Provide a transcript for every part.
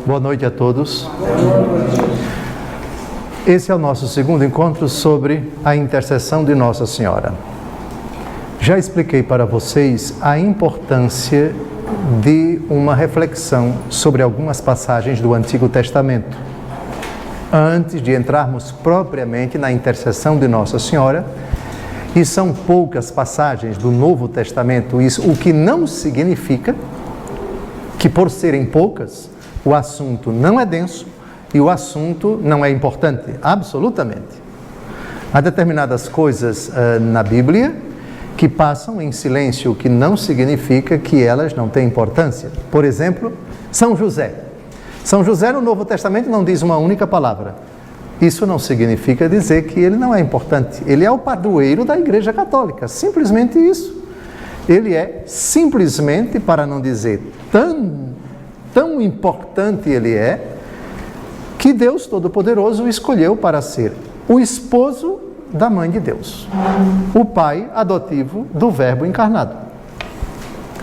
Boa noite a todos. Esse é o nosso segundo encontro sobre a intercessão de Nossa Senhora. Já expliquei para vocês a importância de uma reflexão sobre algumas passagens do Antigo Testamento. Antes de entrarmos propriamente na intercessão de Nossa Senhora, e são poucas passagens do Novo Testamento, isso, o que não significa que por serem poucas, o assunto não é denso e o assunto não é importante, absolutamente. Há determinadas coisas na Bíblia que passam em silêncio, o que não significa que elas não têm importância. Por exemplo, São José. São José no Novo Testamento não diz uma única palavra. Isso não significa dizer que ele não é importante. Ele é o padroeiro da Igreja Católica, simplesmente isso. Ele é simplesmente, para não dizer tão importante ele é, que Deus Todo-Poderoso o escolheu para ser o esposo da Mãe de Deus, o pai adotivo do Verbo encarnado.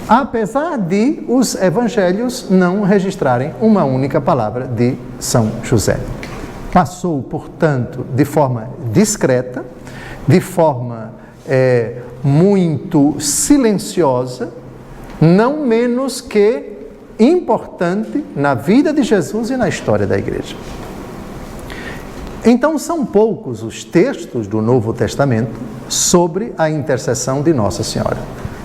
Apesar de os evangelhos não registrarem uma única palavra de São José. Passou, portanto, de forma discreta, de forma muito silenciosa, não menos que importante na vida de Jesus e na história da Igreja. Então, são poucos os textos do Novo Testamento sobre a intercessão de Nossa Senhora,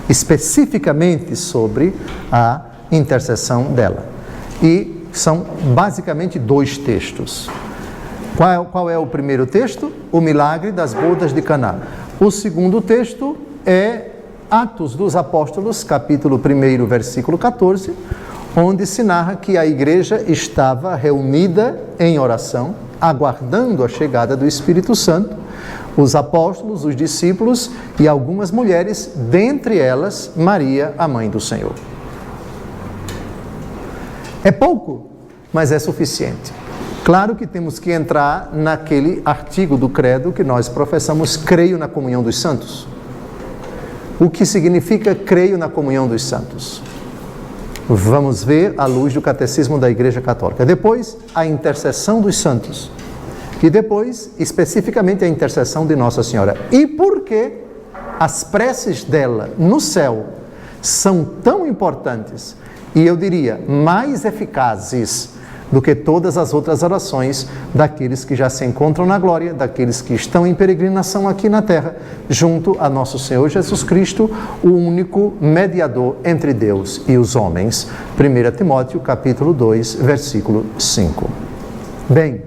especificamente sobre a intercessão dela. E são basicamente dois textos. Qual é o primeiro texto? O milagre das bodas de Caná. O segundo texto é Atos dos Apóstolos, capítulo 1, versículo 14, onde se narra que a igreja estava reunida em oração, aguardando a chegada do Espírito Santo, os apóstolos, os discípulos e algumas mulheres, dentre elas Maria, a mãe do Senhor. É pouco, mas é suficiente. Claro que temos que entrar naquele artigo do credo que nós professamos, creio na comunhão dos santos. O que significa creio na comunhão dos santos? Vamos ver à luz do Catecismo da Igreja Católica. Depois, a intercessão dos santos. E depois, especificamente, a intercessão de Nossa Senhora. E por que as preces dela no céu são tão importantes e, eu diria, mais eficazes do que todas as outras orações daqueles que já se encontram na glória, daqueles que estão em peregrinação aqui na terra, junto a nosso Senhor Jesus Cristo, o único mediador entre Deus e os homens. 1 Timóteo, capítulo 2, versículo 5. Bem,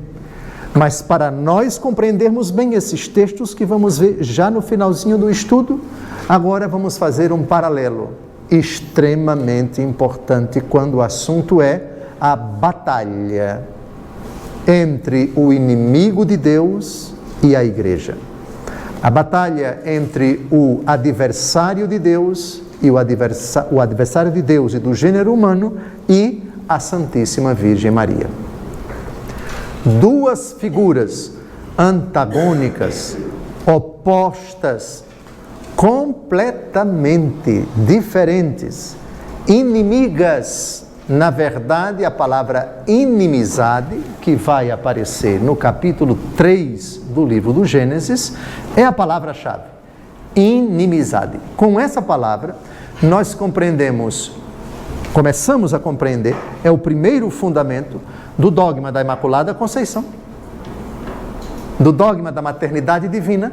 mas para nós compreendermos bem esses textos que vamos ver já no finalzinho do estudo, agora vamos fazer um paralelo extremamente importante quando o assunto é a batalha entre o inimigo de Deus e a Igreja. A batalha entre o adversário de Deus e o adversário de Deus e do gênero humano e a Santíssima Virgem Maria. Duas figuras antagônicas, opostas, completamente diferentes, inimigas. Na verdade, a palavra inimizade, que vai aparecer no capítulo 3 do livro do Gênesis, é a palavra-chave. Inimizade. Com essa palavra, nós começamos a compreender, é o primeiro fundamento do dogma da Imaculada Conceição, do dogma da maternidade divina.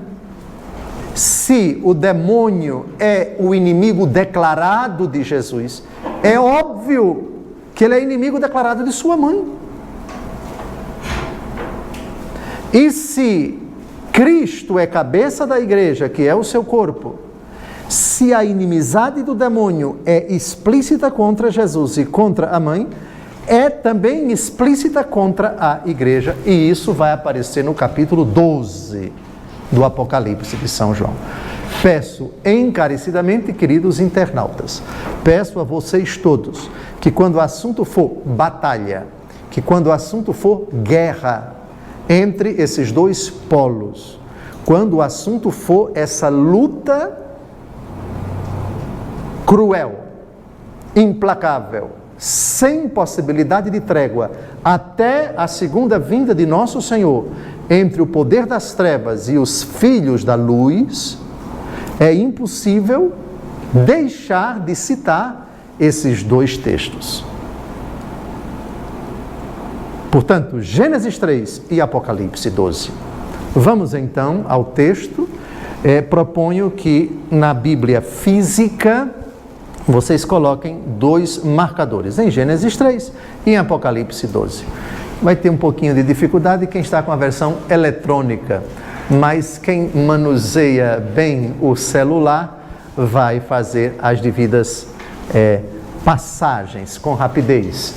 Se o demônio é o inimigo declarado de Jesus, é óbvio que ele é inimigo declarado de sua mãe. E se Cristo é cabeça da igreja, que é o seu corpo, se a inimizade do demônio é explícita contra Jesus e contra a mãe, é também explícita contra a igreja, e isso vai aparecer no capítulo 12 do Apocalipse de São João. Peço encarecidamente, queridos internautas, peço a vocês todos, que quando o assunto for batalha, que quando o assunto for guerra entre esses dois polos, quando o assunto for essa luta cruel, implacável, sem possibilidade de trégua, até a segunda vinda de nosso Senhor, entre o poder das trevas e os filhos da luz, é impossível deixar de citar esses dois textos. Portanto, Gênesis 3 e Apocalipse 12. Vamos então ao texto. Proponho que na Bíblia física vocês coloquem 2 marcadores, em Gênesis 3 e em Apocalipse 12. Vai ter um pouquinho de dificuldade quem está com a versão eletrônica, mas quem manuseia bem o celular vai fazer as devidas passagens com rapidez.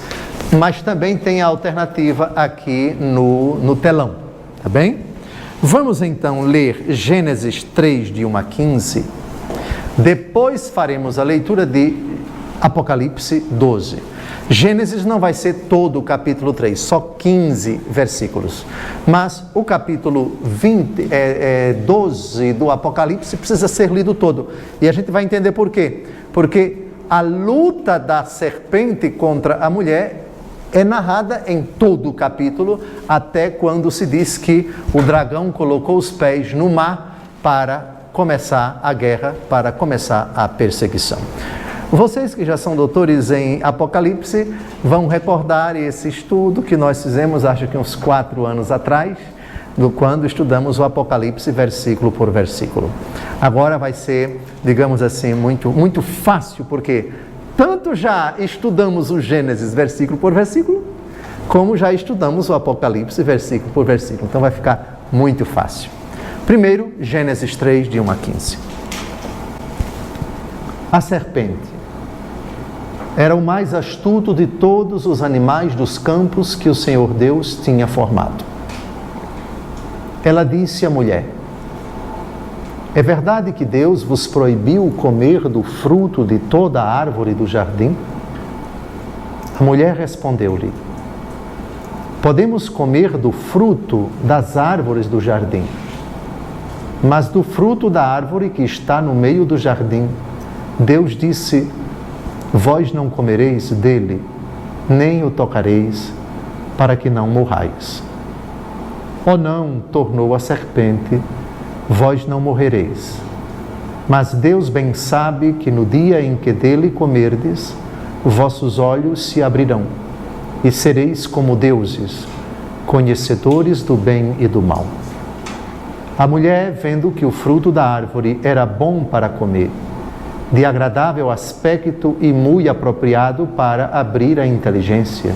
Mas também tem a alternativa aqui no telão, tá bem? Vamos então ler Gênesis 3, de 1 a 15. Depois faremos a leitura de Apocalipse 12. Gênesis não vai ser todo o capítulo 3, só 15 versículos. Mas o capítulo 12 do Apocalipse precisa ser lido todo. E a gente vai entender por quê. Porque a luta da serpente contra a mulher é narrada em todo o capítulo, até quando se diz que o dragão colocou os pés no mar para começar a guerra, para começar a perseguição. Vocês que já são doutores em Apocalipse vão recordar esse estudo que nós fizemos, acho que uns 4 anos atrás, quando estudamos o Apocalipse versículo por versículo. Agora vai ser, digamos assim, muito fácil, porque tanto já estudamos o Gênesis versículo por versículo, como já estudamos o Apocalipse versículo por versículo. Então vai ficar muito fácil. Primeiro, Gênesis 3, de 1 a 15. A serpente era o mais astuto de todos os animais dos campos que o Senhor Deus tinha formado. Ela disse à mulher: é verdade que Deus vos proibiu comer do fruto de toda a árvore do jardim? A mulher respondeu-lhe: podemos comer do fruto das árvores do jardim, mas do fruto da árvore que está no meio do jardim, Deus disse: vós não comereis dele, nem o tocareis, para que não morrais. Oh não, tornou a serpente, vós não morrereis. Mas Deus bem sabe que no dia em que dele comerdes, vossos olhos se abrirão, e sereis como deuses, conhecedores do bem e do mal. A mulher, vendo que o fruto da árvore era bom para comer, de agradável aspecto e muito apropriado para abrir a inteligência,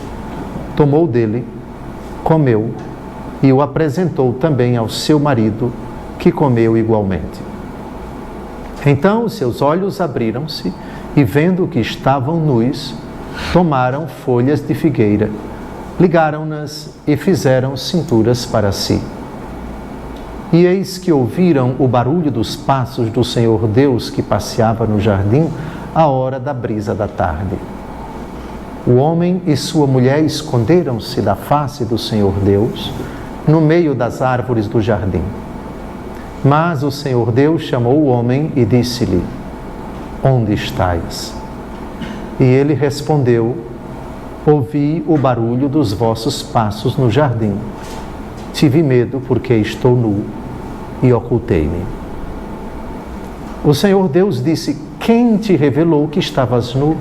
tomou dele, comeu e o apresentou também ao seu marido, que comeu igualmente. Então seus olhos abriram-se e, vendo que estavam nus, tomaram folhas de figueira, ligaram-nas e fizeram cinturas para si. E eis que ouviram o barulho dos passos do Senhor Deus que passeava no jardim à hora da brisa da tarde. O homem e sua mulher esconderam-se da face do Senhor Deus no meio das árvores do jardim. Mas o Senhor Deus chamou o homem e disse-lhe: onde estás? E ele respondeu: ouvi o barulho dos vossos passos no jardim. Tive medo porque estou nu e ocultei-me. O Senhor Deus disse: quem te revelou que estavas nu?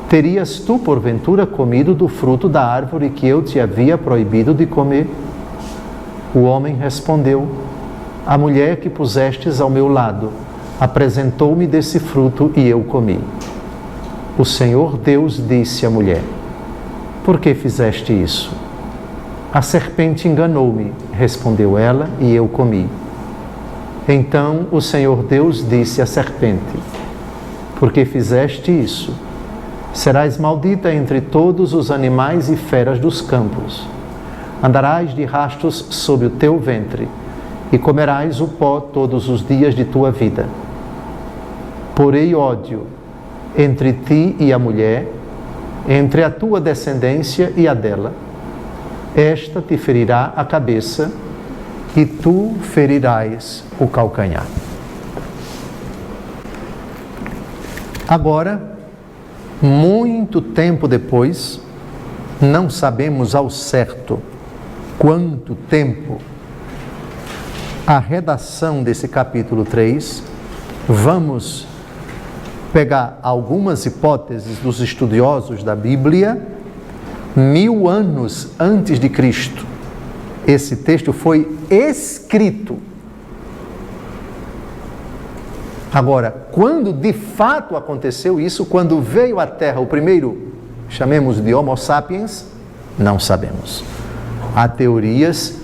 Terias tu, porventura, comido do fruto da árvore que eu te havia proibido de comer? O homem respondeu: a mulher que pusestes ao meu lado apresentou-me desse fruto e eu comi. O Senhor Deus disse à mulher: por que fizeste isso? A serpente enganou-me, respondeu ela, e eu comi. Então o Senhor Deus disse à serpente: porque fizeste isso? Serás maldita entre todos os animais e feras dos campos. Andarás de rastos sob o teu ventre, e comerás o pó todos os dias de tua vida. Porei ódio entre ti e a mulher, entre a tua descendência e a dela. Esta te ferirá a cabeça, e tu ferirás o calcanhar. Agora, muito tempo depois, não sabemos ao certo quanto tempo, a redação desse capítulo 3, vamos pegar algumas hipóteses dos estudiosos da Bíblia, 1000 anos antes de Cristo. Esse texto foi escrito. Agora, quando de fato aconteceu isso, quando veio à Terra o primeiro, chamemos de Homo sapiens, não sabemos. Há teorias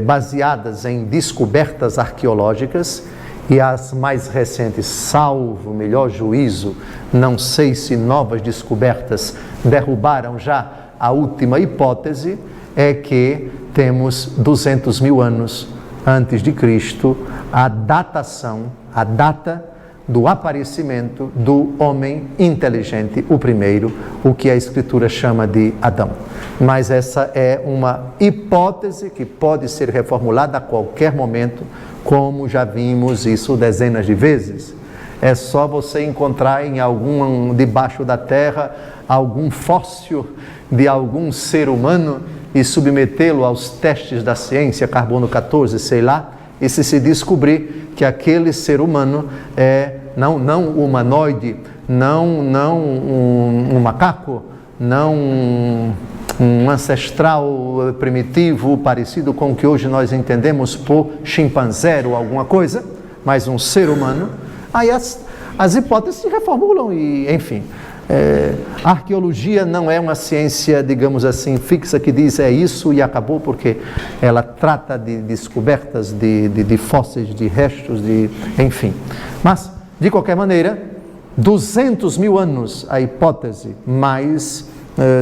baseadas em descobertas arqueológicas, e as mais recentes, salvo melhor juízo, não sei se novas descobertas derrubaram já a última hipótese, é que temos 200 mil anos antes de Cristo, a data do aparecimento do homem inteligente, o primeiro, o que a Escritura chama de Adão. Mas essa é uma hipótese que pode ser reformulada a qualquer momento, como já vimos isso dezenas de vezes. É só você encontrar debaixo da terra, algum fóssil de algum ser humano e submetê-lo aos testes da ciência, carbono 14, sei lá, e se descobrir que aquele ser humano é não humanoide, não um macaco, não um ancestral primitivo parecido com o que hoje nós entendemos por chimpanzé ou alguma coisa, mas um ser humano, aí as hipóteses se reformulam e, enfim, a arqueologia não é uma ciência, digamos assim, fixa que diz é isso e acabou, porque ela trata de descobertas de fósseis, de restos, enfim. Mas, de qualquer maneira, 200 mil anos a hipótese mais,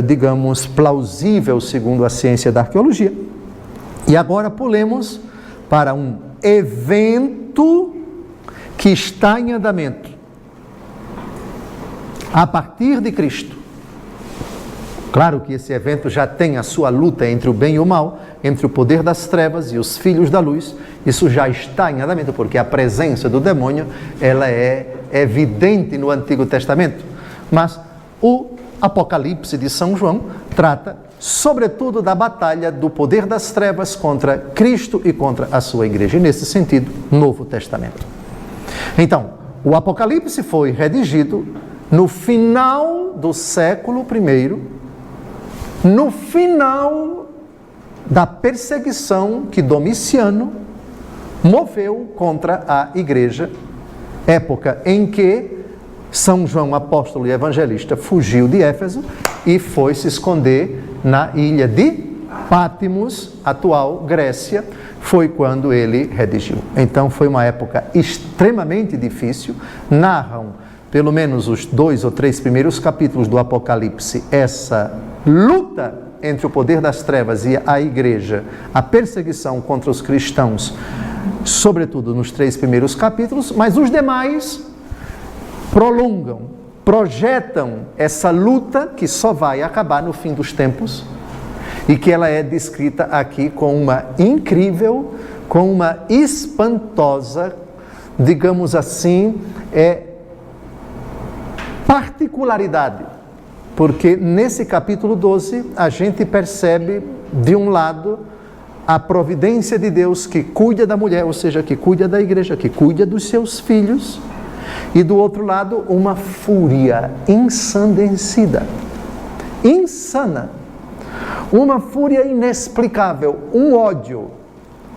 digamos, plausível segundo a ciência da arqueologia. E agora pulemos para um evento que está em andamento a partir de Cristo. Claro que esse evento já tem a sua luta entre o bem e o mal, entre o poder das trevas e os filhos da luz. Isso já está em andamento, porque a presença do demônio, ela é evidente no Antigo Testamento. Mas o Apocalipse de São João trata, sobretudo, da batalha do poder das trevas contra Cristo e contra a sua igreja. E, nesse sentido, Novo Testamento. Então, o Apocalipse foi redigido no final do século I, no final da perseguição que Domiciano moveu contra a igreja, época em que São João, apóstolo e evangelista, fugiu de Éfeso e foi se esconder na ilha de Patmos, atual Grécia. Foi quando ele redigiu. Então foi uma época extremamente difícil. Narram pelo menos os 2 ou 3 primeiros capítulos do Apocalipse, essa luta entre o poder das trevas e a igreja, a perseguição contra os cristãos, sobretudo nos 3 primeiros capítulos, mas os demais prolongam, projetam essa luta que só vai acabar no fim dos tempos e que ela é descrita aqui com uma incrível, com uma espantosa, digamos assim, particularidade, porque nesse capítulo 12 a gente percebe, de um lado, a providência de Deus que cuida da mulher, ou seja, que cuida da igreja, que cuida dos seus filhos, e do outro lado, uma fúria ensandecida, insana, uma fúria inexplicável, um ódio,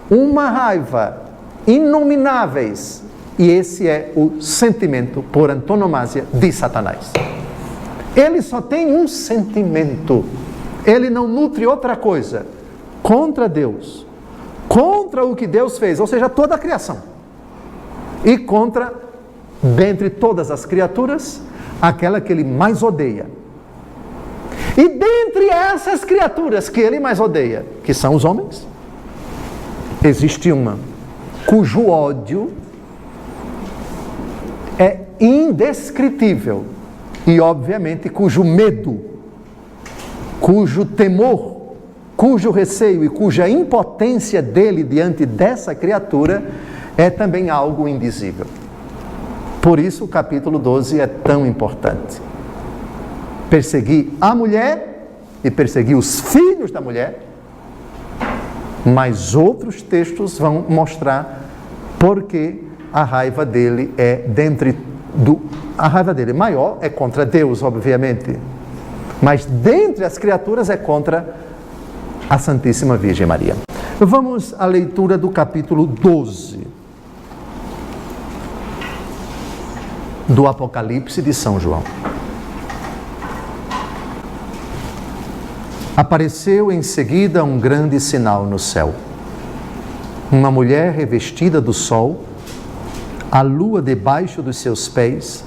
uma raiva inomináveis. E esse é o sentimento por antonomasia de Satanás. Ele só tem um sentimento. Ele não nutre outra coisa contra Deus, contra o que Deus fez, ou seja, toda a criação. E contra, dentre todas as criaturas, aquela que ele mais odeia. E dentre essas criaturas que ele mais odeia, que são os homens, existe uma cujo ódio é indescritível e, obviamente, cujo medo, cujo temor, cujo receio e cuja impotência dele diante dessa criatura é também algo indizível. Por isso o capítulo 12 é tão importante. perseguir a mulher e perseguir os filhos da mulher, mas outros textos vão mostrar porque a raiva dele a raiva dele maior é contra Deus, obviamente, mas dentre as criaturas é contra a Santíssima Virgem Maria. Vamos à leitura do capítulo 12 do Apocalipse de São João. Apareceu em seguida um grande sinal no céu. Uma mulher revestida do sol, a lua debaixo dos seus pés,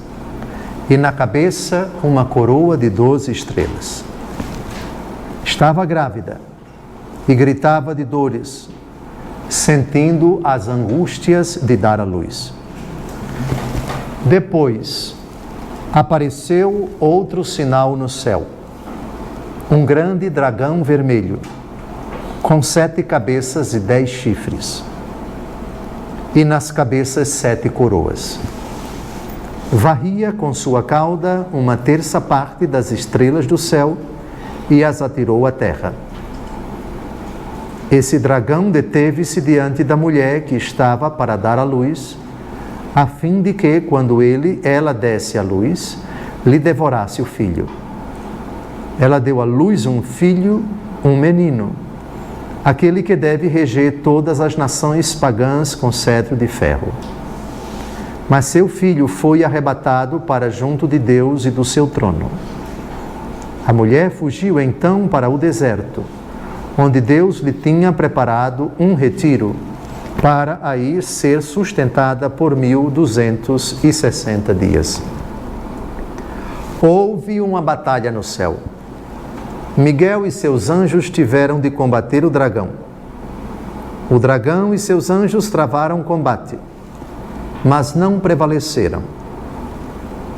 e na cabeça uma coroa de 12 estrelas. Estava grávida e gritava de dores, sentindo as angústias de dar à luz. Depois, apareceu outro sinal no céu. Um grande dragão vermelho, com 7 cabeças e 10 chifres, e nas cabeças 7 coroas. Varria com sua cauda 1/3 das estrelas do céu e as atirou à terra. Esse dragão deteve-se diante da mulher que estava para dar à luz, a fim de que, quando ela desse à luz, lhe devorasse o filho. Ela deu à luz um filho, um menino, aquele que deve reger todas as nações pagãs com cetro de ferro. Mas seu filho foi arrebatado para junto de Deus e do seu trono. A mulher fugiu então para o deserto, onde Deus lhe tinha preparado um retiro, para aí ser sustentada por 1260 dias. Houve uma batalha no céu. Miguel e seus anjos tiveram de combater o dragão. O dragão e seus anjos travaram combate, mas não prevaleceram.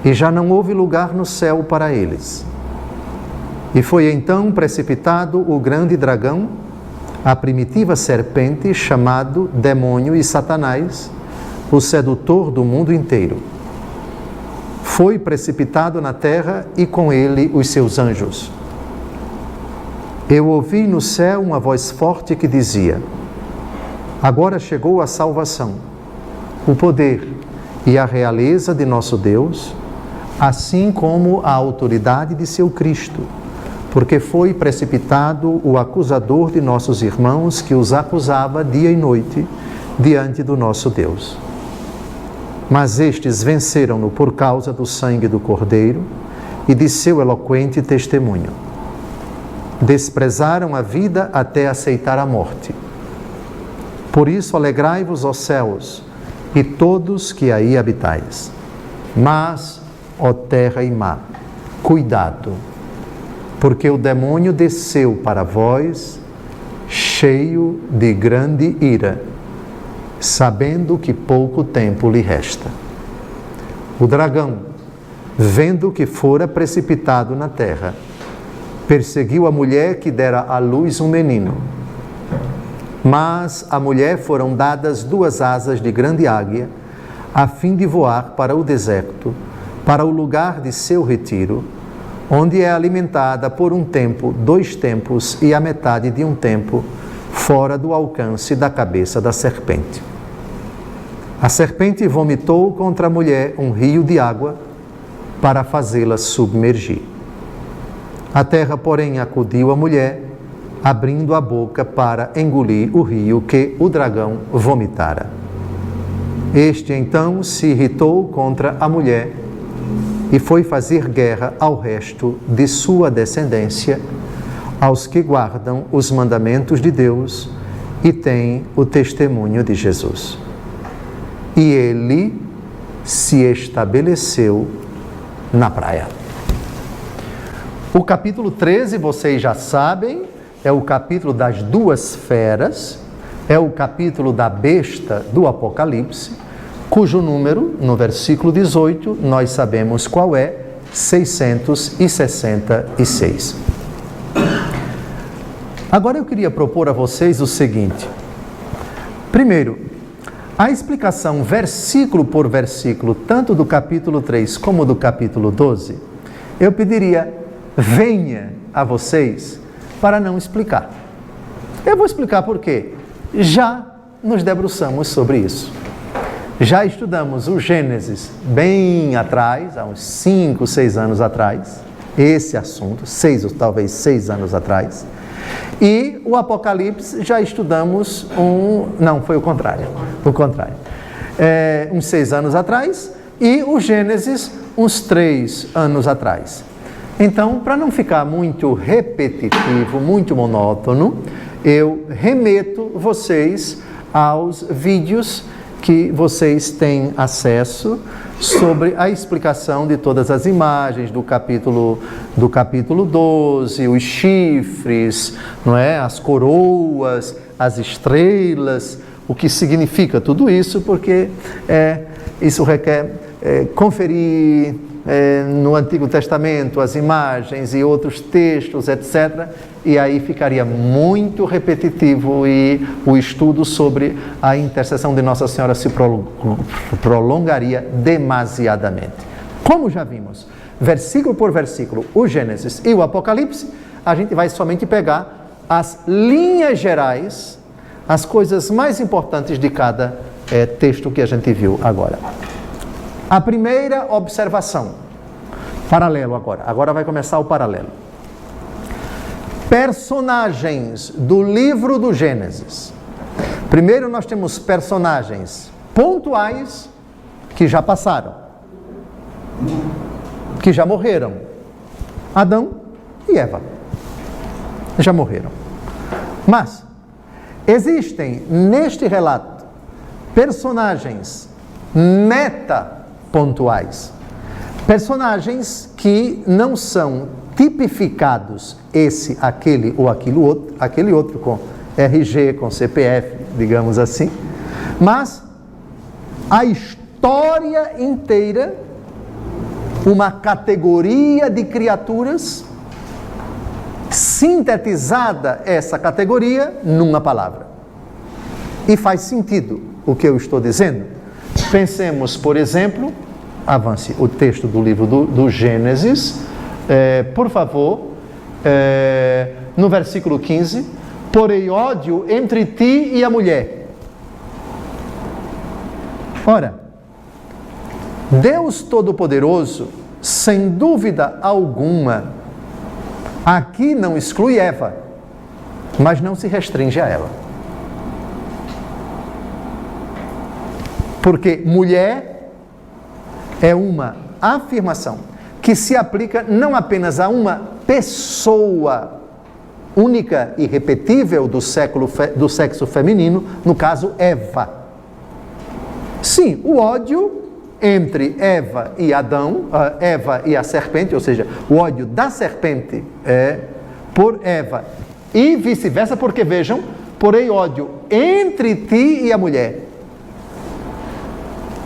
E já não houve lugar no céu para eles. E foi então precipitado o grande dragão, a primitiva serpente, chamado Demônio e Satanás, o sedutor do mundo inteiro. Foi precipitado na terra e com ele os seus anjos. Eu ouvi no céu uma voz forte que dizia: agora chegou a salvação, o poder e a realeza de nosso Deus, assim como a autoridade de seu Cristo, porque foi precipitado o acusador de nossos irmãos que os acusava dia e noite diante do nosso Deus. Mas estes venceram-no por causa do sangue do Cordeiro e de seu eloquente testemunho. Desprezaram a vida até aceitar a morte. Por isso alegrai-vos, ó céus, e todos que aí habitais. Mas, ó terra e mar, cuidado, porque o demônio desceu para vós, cheio de grande ira, sabendo que pouco tempo lhe resta. O dragão, vendo que fora precipitado na terra, perseguiu a mulher que dera à luz um menino. Mas à mulher foram dadas 2 asas de grande águia, a fim de voar para o deserto, para o lugar de seu retiro, onde é alimentada por um tempo, 2 tempos e a metade de um tempo, fora do alcance da cabeça da serpente. A serpente vomitou contra a mulher um rio de água para fazê-la submergir. A terra, porém, acudiu à mulher, abrindo a boca para engolir o rio que o dragão vomitara. Este, então, se irritou contra a mulher e foi fazer guerra ao resto de sua descendência, aos que guardam os mandamentos de Deus e têm o testemunho de Jesus. E ele se estabeleceu na praia. O capítulo 13, vocês já sabem, é o capítulo das 2 feras, é o capítulo da besta do Apocalipse, cujo número, no versículo 18, nós sabemos qual é, 666. Agora eu queria propor a vocês o seguinte. Primeiro, a explicação versículo por versículo, tanto do capítulo 3 como do capítulo 12, eu pediria venha a vocês para não explicar. Eu vou explicar por quê. Já nos debruçamos sobre isso. Já estudamos o Gênesis bem atrás, há uns 5, 6 anos atrás, esse assunto, 6 ou talvez 6 anos atrás. E o Apocalipse já estudamos foi o contrário, uns 6 anos atrás, e o Gênesis uns 3 anos atrás. Então, para não ficar muito repetitivo, muito monótono, eu remeto vocês aos vídeos que vocês têm acesso sobre a explicação de todas as imagens do capítulo 12, os chifres, não é? As coroas, as estrelas, o que significa tudo isso, porque isso requer conferir no Antigo Testamento as imagens e outros textos, etc. E aí ficaria muito repetitivo e o estudo sobre a intercessão de Nossa Senhora se prolongaria demasiadamente. Como já vimos, versículo por versículo, o Gênesis e o Apocalipse, a gente vai somente pegar as linhas gerais, as coisas mais importantes de cada texto que a gente viu agora. A primeira observação, paralelo agora vai começar o paralelo. Personagens do livro do Gênesis. Primeiro nós temos personagens pontuais que já passaram, que já morreram. Adão e Eva já morreram. Mas existem neste relato personagens metapontuais, personagens que não são tipificados esse, aquele ou aquele outro com RG, com CPF, digamos assim, mas a história inteira, uma categoria de criaturas, sintetizada essa categoria numa palavra. E faz sentido o que eu estou dizendo. Pensemos, por exemplo, avance o texto do livro do Gênesis, por favor, no versículo 15, porém ódio entre ti e a mulher. Ora, Deus Todo-Poderoso, sem dúvida alguma, aqui não exclui Eva, mas não se restringe a ela. Porque mulher é uma afirmação que se aplica não apenas a uma pessoa única e repetível do sexo feminino, no caso Eva. Sim, o ódio entre Eva e Adão, Eva e a serpente, ou seja, o ódio da serpente por Eva e vice-versa, porque vejam, porém ódio entre ti e a mulher.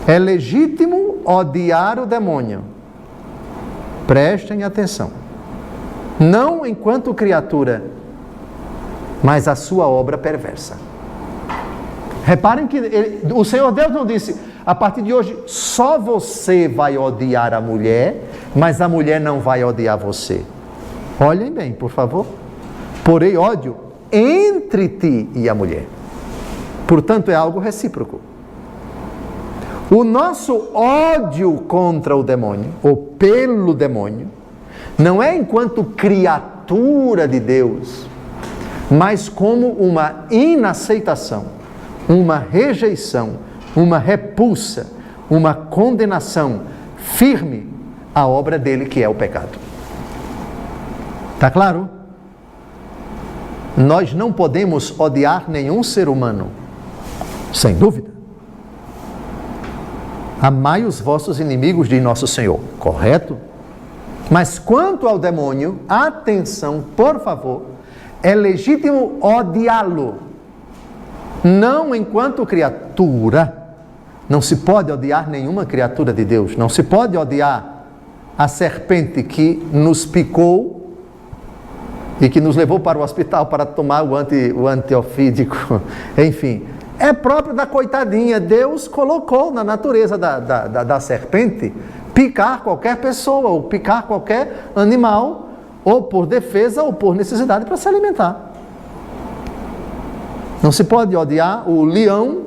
É legítimo odiar o demônio. Prestem atenção. Não enquanto criatura, mas a sua obra perversa. Reparem que o Senhor Deus não disse, a partir de hoje só você vai odiar a mulher, mas a mulher não vai odiar você. Olhem bem, por favor. Porém, ódio entre ti e a mulher. Portanto, é algo recíproco. O nosso ódio contra o demônio, ou pelo demônio, não é enquanto criatura de Deus, mas como uma inaceitação, uma rejeição, uma repulsa, uma condenação firme à obra dele, que é o pecado. Está claro? Nós não podemos odiar nenhum ser humano, sem dúvida. Amai os vossos inimigos de nosso Senhor, correto? Mas quanto ao demônio, atenção, por favor, é legítimo odiá-lo, não enquanto criatura. Não se pode odiar nenhuma criatura de Deus, não se pode odiar a serpente que nos picou e que nos levou para o hospital para tomar o antiofídico, enfim. É próprio da coitadinha. Deus colocou na natureza da serpente picar qualquer pessoa, ou picar qualquer animal, ou por defesa ou por necessidade para se alimentar. Não se pode odiar o leão,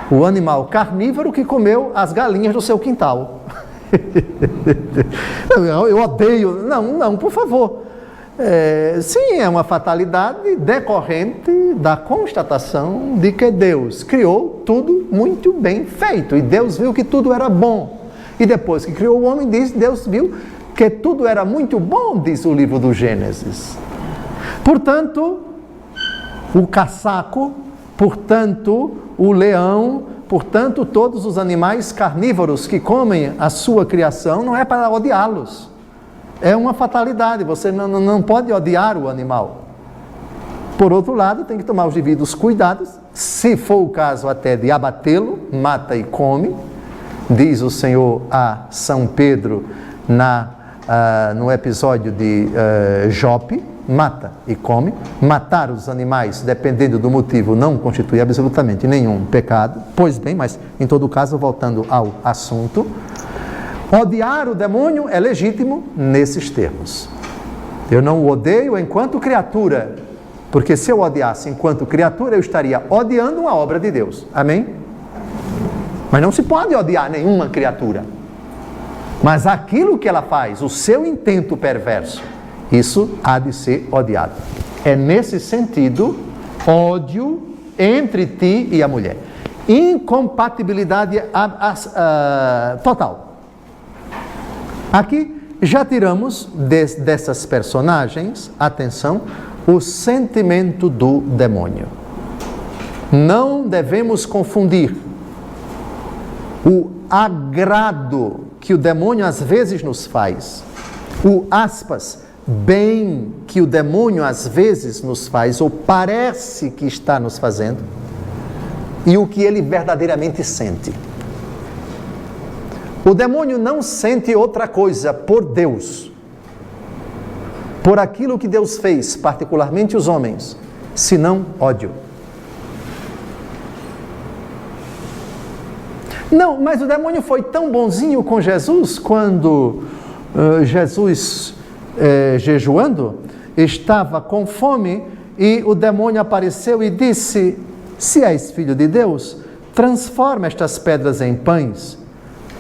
o animal carnívoro que comeu as galinhas do seu quintal. Eu odeio. Não, por favor. Sim, é uma fatalidade decorrente da constatação de que Deus criou tudo muito bem feito. E Deus viu que tudo era bom. E depois que criou o homem, Deus viu que tudo era muito bom, diz o livro do Gênesis. Portanto, o caçaco, portanto, o leão, portanto, todos os animais carnívoros que comem a sua criação, não é para odiá-los. É uma fatalidade, você não pode odiar o animal. Por outro lado, tem que tomar os devidos cuidados, se for o caso até de abatê-lo, mata e come, diz o Senhor a São Pedro no episódio de Jope, mata e come. Matar os animais, dependendo do motivo, não constitui absolutamente nenhum pecado. Pois bem, mas em todo caso, voltando ao assunto, odiar o demônio é legítimo nesses termos. Eu não o odeio enquanto criatura, porque se eu odiasse enquanto criatura, eu estaria odiando uma obra de Deus. Amém? Mas não se pode odiar nenhuma criatura. Mas aquilo que ela faz, o seu intento perverso, isso há de ser odiado. É nesse sentido, ódio entre ti e a mulher. Incompatibilidade total. Aqui já tiramos dessas personagens, atenção, o sentimento do demônio. Não devemos confundir o agrado que o demônio às vezes nos faz, o bem que o demônio às vezes nos faz, ou parece que está nos fazendo, e o que ele verdadeiramente sente. O demônio não sente outra coisa por Deus, por aquilo que Deus fez, particularmente os homens, senão ódio. Não, mas o demônio foi tão bonzinho com Jesus, quando Jesus, jejuando, estava com fome, e o demônio apareceu e disse: se és filho de Deus, transforma estas pedras em pães.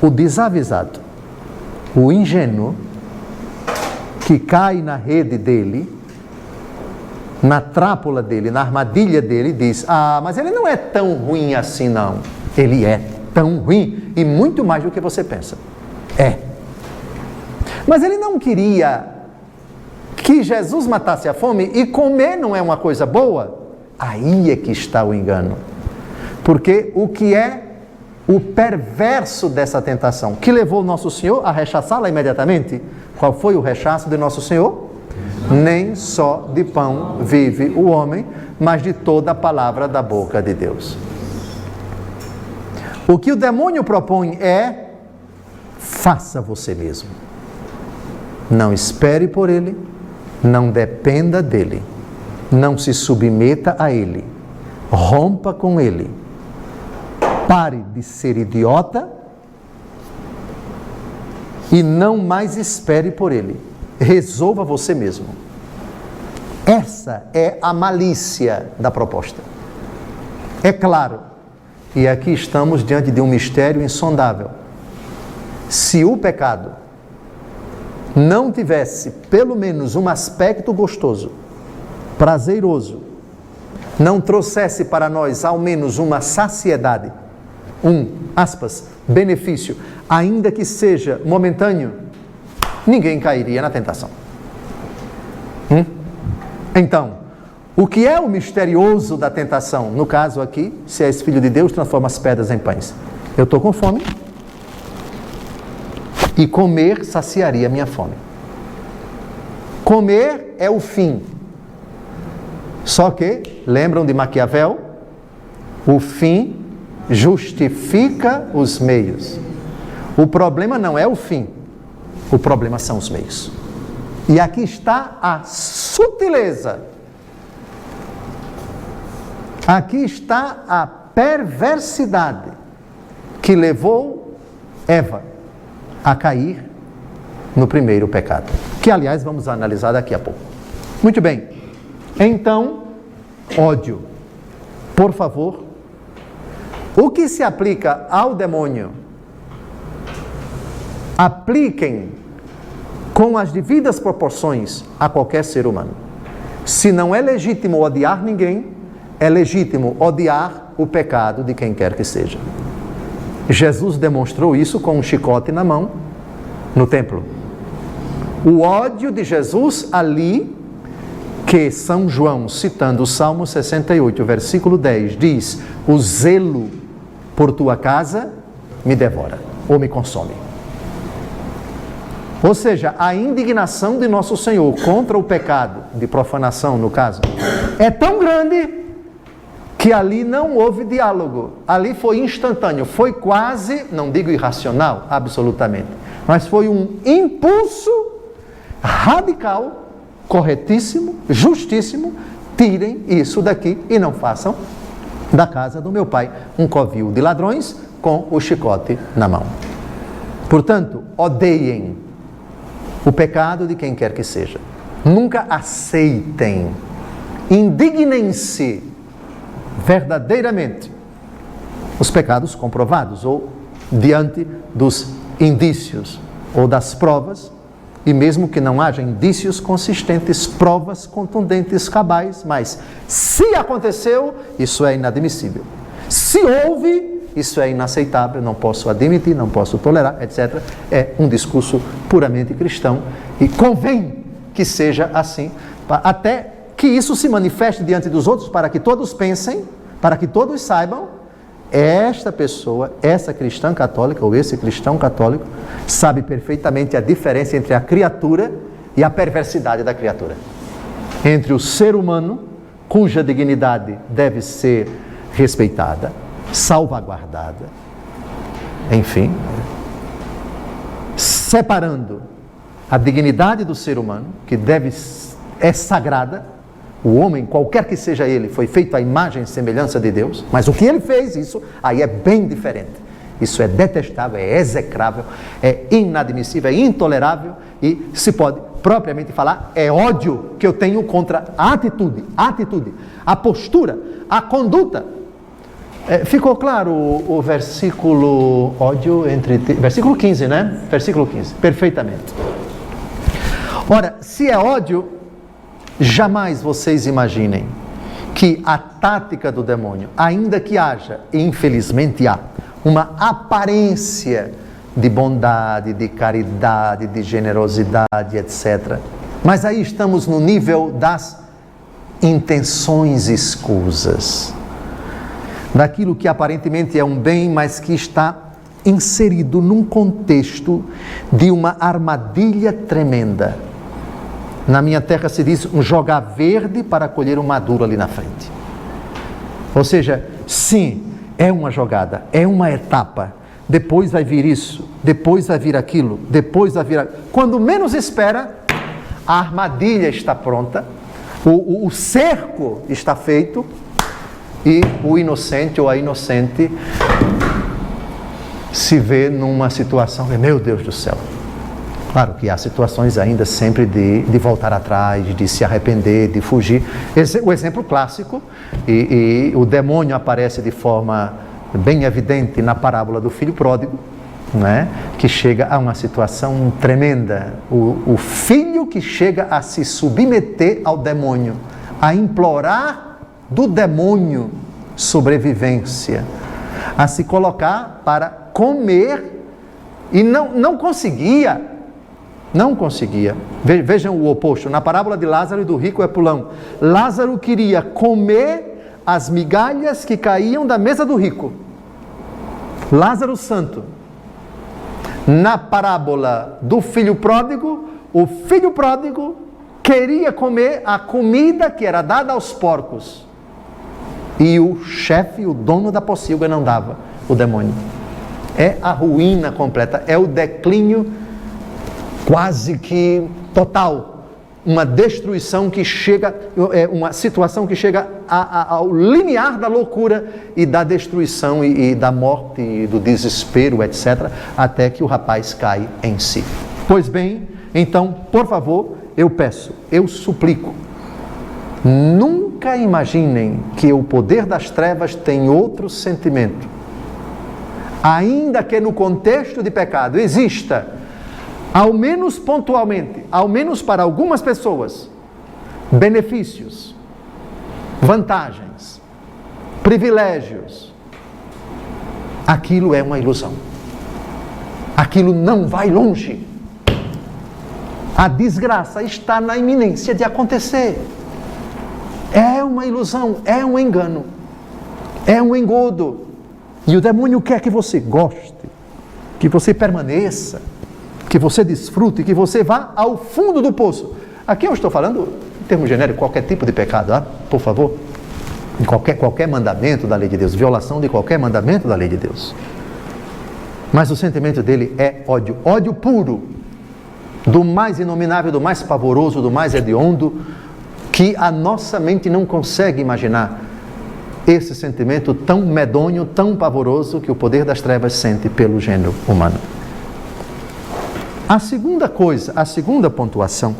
O desavisado, o ingênuo, que cai na rede dele, na trápula dele, na armadilha dele, diz: mas ele não é tão ruim assim não. Ele é tão ruim, e muito mais do que você pensa. Mas ele não queria que Jesus matasse a fome, e comer não é uma coisa boa. Aí é que está o engano. Porque o que é o perverso dessa tentação, que levou Nosso Senhor a rechaçá-la imediatamente? Qual foi o rechaço de Nosso Senhor? Nem só de pão vive o homem, mas de toda a palavra da boca de Deus. O que o demônio propõe é: faça você mesmo. Não espere por ele, não dependa dele, não se submeta a ele, rompa com ele. Pare de ser idiota e não mais espere por ele. Resolva você mesmo. Essa é a malícia da proposta. É claro, e aqui estamos diante de um mistério insondável. Se o pecado não tivesse pelo menos um aspecto gostoso, prazeroso, não trouxesse para nós ao menos uma saciedade, benefício, ainda que seja momentâneo, ninguém cairia na tentação. Então, o que é o misterioso da tentação? No caso aqui, se és filho de Deus, transforma as pedras em pães. Eu estou com fome, e comer saciaria a minha fome. Comer é o fim. Só que, lembram de Maquiavel? O fim justifica os meios. O problema não é o fim, o problema são os meios. E aqui está a sutileza. Aqui está a perversidade que levou Eva a cair no primeiro pecado, que aliás vamos analisar daqui a pouco. Muito bem, então, ódio. Por favor, o que se aplica ao demônio, apliquem com as devidas proporções a qualquer ser humano. Se não é legítimo odiar ninguém, é legítimo odiar o pecado de quem quer que seja. Jesus demonstrou isso com um chicote na mão, no templo. O ódio de Jesus ali, que São João, citando o Salmo 68, versículo 10, diz: o zelo por tua casa me devora, ou me consome. Ou seja, a indignação de Nosso Senhor contra o pecado, de profanação no caso, é tão grande que ali não houve diálogo, ali foi instantâneo, foi quase, não digo irracional, absolutamente, mas foi um impulso radical, corretíssimo, justíssimo: tirem isso daqui e não façam da casa do meu pai um covil de ladrões com o chicote na mão. Portanto, odeiem o pecado de quem quer que seja. Nunca aceitem, indignem-se verdadeiramente os pecados comprovados ou diante dos indícios ou das provas, e mesmo que não haja indícios consistentes, provas contundentes, cabais, mas se aconteceu, isso é inadmissível. Se houve, isso é inaceitável, não posso admitir, não posso tolerar, etc. É um discurso puramente cristão e convém que seja assim, até que isso se manifeste diante dos outros, para que todos pensem, para que todos saibam: esta pessoa, essa cristã católica ou esse cristão católico sabe perfeitamente a diferença entre a criatura e a perversidade da criatura. Entre o ser humano, cuja dignidade deve ser respeitada, salvaguardada, enfim, separando a dignidade do ser humano, que é sagrada. O homem, qualquer que seja ele, foi feito à imagem e semelhança de Deus, mas o que ele fez, isso aí é bem diferente. Isso é detestável, é execrável, é inadmissível, é intolerável e, se pode propriamente falar, é ódio que eu tenho contra a atitude, a postura, a conduta. Ficou claro o versículo ódio versículo 15, né? Versículo 15, perfeitamente. Ora, se é ódio, jamais vocês imaginem que a tática do demônio, ainda que haja, e infelizmente há, uma aparência de bondade, de caridade, de generosidade, etc. Mas aí estamos no nível das intenções escusas, daquilo que aparentemente é um bem, mas que está inserido num contexto de uma armadilha tremenda. Na minha terra se diz um jogar verde para colher um maduro ali na frente. Ou seja, sim, é uma jogada, é uma etapa. Depois vai vir isso, depois vai vir aquilo, depois vai vir... Quando menos espera, a armadilha está pronta, o cerco está feito e o inocente ou a inocente se vê numa situação que, meu Deus do céu. Claro que há situações ainda sempre de voltar atrás, de se arrepender, de fugir. O exemplo clássico, e o demônio aparece de forma bem evidente na parábola do filho pródigo, né? Que chega a uma situação tremenda. O filho que chega a se submeter ao demônio, a implorar do demônio sobrevivência, a se colocar para comer e não conseguia. Não conseguia. Vejam o oposto. Na parábola de Lázaro e do rico Epulão, Lázaro queria comer as migalhas que caíam da mesa do rico. Lázaro santo. Na parábola do filho pródigo, o filho pródigo queria comer a comida que era dada aos porcos. E o chefe, o dono da pocilga, não dava, o demônio. É a ruína completa, é o declínio quase que total, uma destruição que chega, uma situação que chega ao limiar da loucura e da destruição e da morte e do desespero, etc., até que o rapaz cai em si. Pois bem, então, por favor, eu peço, eu suplico, nunca imaginem que o poder das trevas tem outro sentimento. Ainda que no contexto de pecado exista, ao menos pontualmente, ao menos para algumas pessoas, benefícios, vantagens, privilégios, aquilo é uma ilusão. Aquilo não vai longe. A desgraça está na iminência de acontecer. É uma ilusão, é um engano, é um engodo. E o demônio quer que você goste, que você permaneça, que você desfrute, que você vá ao fundo do poço. Aqui eu estou falando, em termos genéricos, qualquer tipo de pecado, por favor. Qualquer mandamento da lei de Deus, violação de qualquer mandamento da lei de Deus. Mas o sentimento dele é ódio, ódio puro, do mais inominável, do mais pavoroso, do mais hediondo, que a nossa mente não consegue imaginar. Esse sentimento tão medonho, tão pavoroso que o poder das trevas sente pelo gênero humano. A segunda coisa, a segunda pontuação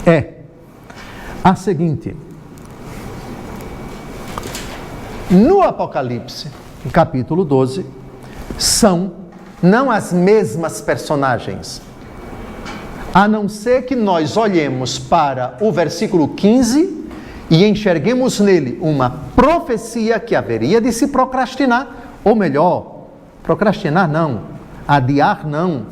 é a seguinte. No Apocalipse, capítulo 12, são não as mesmas personagens, a não ser que nós olhemos para o versículo 15 e enxerguemos nele uma profecia que haveria de se procrastinar, ou melhor, procrastinar não, adiar não.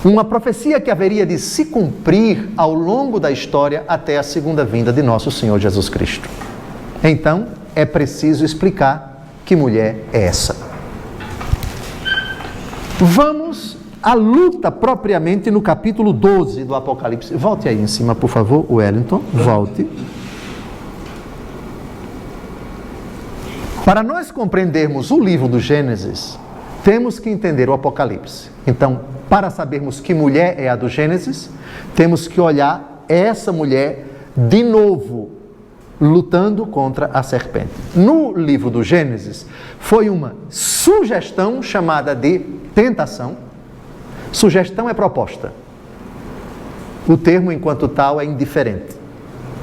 Uma profecia que haveria de se cumprir ao longo da história até a segunda vinda de nosso Senhor Jesus Cristo. Então, é preciso explicar que mulher é essa. Vamos à luta propriamente no capítulo 12 do Apocalipse. Volte aí em cima, por favor, Wellington, volte. Para nós compreendermos o livro do Gênesis, temos que entender o Apocalipse. Então, para sabermos que mulher é a do Gênesis, temos que olhar essa mulher de novo, lutando contra a serpente. No livro do Gênesis, foi uma sugestão chamada de tentação. Sugestão é proposta. O termo, enquanto tal, é indiferente.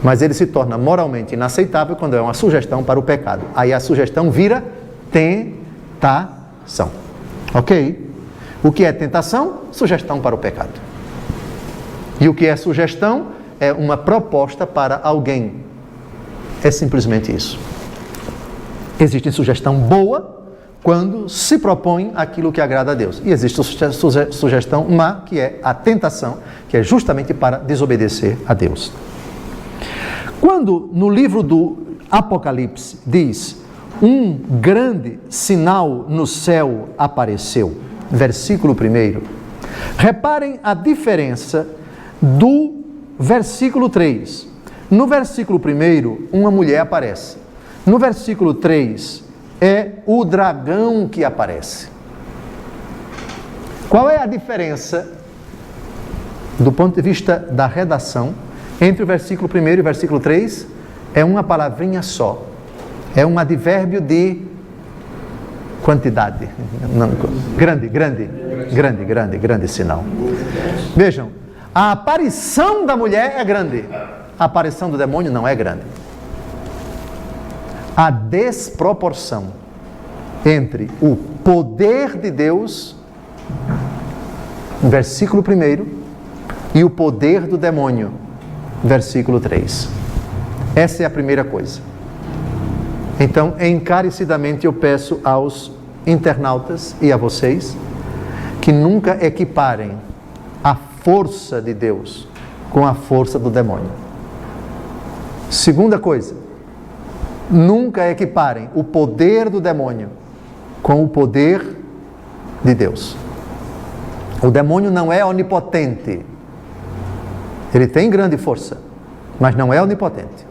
Mas ele se torna moralmente inaceitável quando é uma sugestão para o pecado. Aí a sugestão vira tentação. Ok? O que é tentação? Sugestão para o pecado. E o que é sugestão? É uma proposta para alguém. É simplesmente isso. Existe sugestão boa quando se propõe aquilo que agrada a Deus. E existe sugestão má, que é a tentação, que é justamente para desobedecer a Deus. Quando no livro do Apocalipse diz, um grande sinal no céu apareceu, versículo 1, reparem a diferença do versículo 3. No versículo 1, uma mulher aparece. No versículo 3, é o dragão que aparece. Qual é a diferença, do ponto de vista da redação, entre o versículo 1 e o versículo 3? É uma palavrinha só. É um advérbio de quantidade. Não, grande sinal. Vejam, a aparição da mulher é grande. A aparição do demônio não é grande. A desproporção entre o poder de Deus, versículo 1, e o poder do demônio, versículo 3. Essa é a primeira coisa. Então, encarecidamente eu peço aos internautas e a vocês que nunca equiparem a força de Deus com a força do demônio. Segunda coisa, nunca equiparem o poder do demônio com o poder de Deus. O demônio não é onipotente. Ele tem grande força, mas não é onipotente.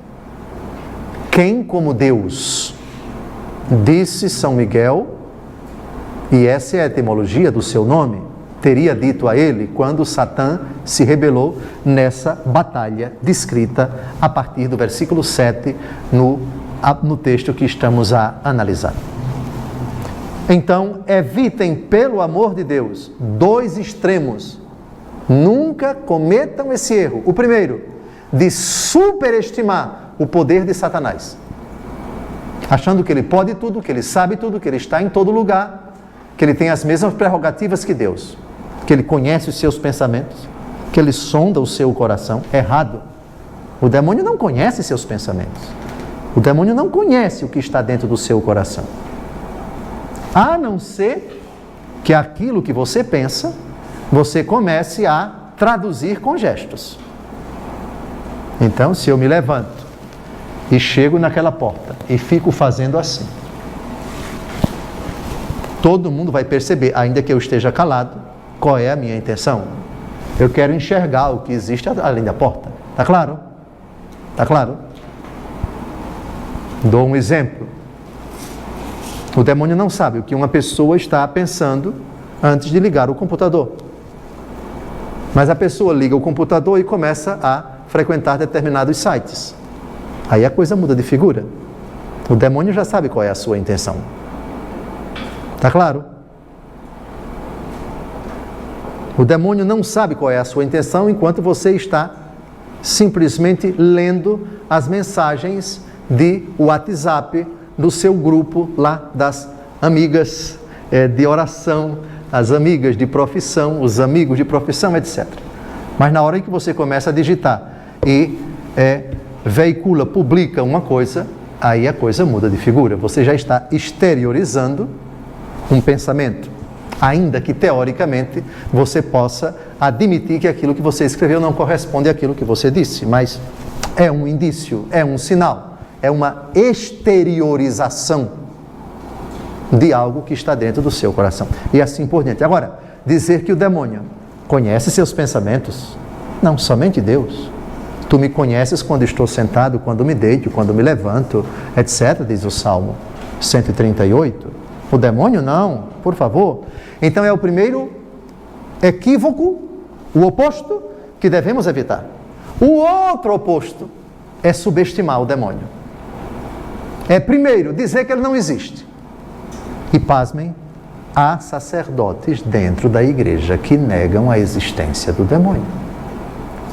Quem como Deus, disse São Miguel, e essa é a etimologia do seu nome, teria dito a ele quando Satã se rebelou nessa batalha descrita a partir do versículo 7 no texto que estamos a analisar. Então, evitem, pelo amor de Deus, dois extremos Nunca cometam esse erro. O primeiro, de superestimar o poder de Satanás. Achando que ele pode tudo, que ele sabe tudo, que ele está em todo lugar, que ele tem as mesmas prerrogativas que Deus, que ele conhece os seus pensamentos, que ele sonda o seu coração. Errado. O demônio não conhece seus pensamentos. O demônio não conhece o que está dentro do seu coração. A não ser que aquilo que você pensa, você comece a traduzir com gestos. Então, se eu me levanto e chego naquela porta e fico fazendo assim, todo mundo vai perceber, ainda que eu esteja calado, qual é a minha intenção. Eu quero enxergar o que existe além da porta. Está claro? Está claro? Dou um exemplo. O demônio não sabe o que uma pessoa está pensando antes de ligar o computador. Mas a pessoa liga o computador e começa a frequentar determinados sites. Aí a coisa muda de figura. O demônio já sabe qual é a sua intenção. Está claro? O demônio não sabe qual é a sua intenção enquanto você está simplesmente lendo as mensagens de WhatsApp do seu grupo lá das amigas de oração, as amigas de profissão, os amigos de profissão, etc. Mas na hora em que você começa a digitar e veicula, publica uma coisa, aí a coisa muda de figura. Você já está exteriorizando um pensamento, ainda que teoricamente você possa admitir que aquilo que você escreveu não corresponde àquilo que você disse, mas é um indício, é um sinal. É uma exteriorização de algo que está dentro do seu coração. E assim por diante. Agora, dizer que o demônio conhece seus pensamentos? Não, somente Deus. Tu me conheces quando estou sentado, quando me deito, quando me levanto, etc., diz o Salmo 138. O demônio não, por favor. Então é o primeiro equívoco, o oposto, que devemos evitar. O outro oposto é subestimar o demônio. É primeiro dizer que ele não existe. E pasmem, há sacerdotes dentro da igreja que negam a existência do demônio.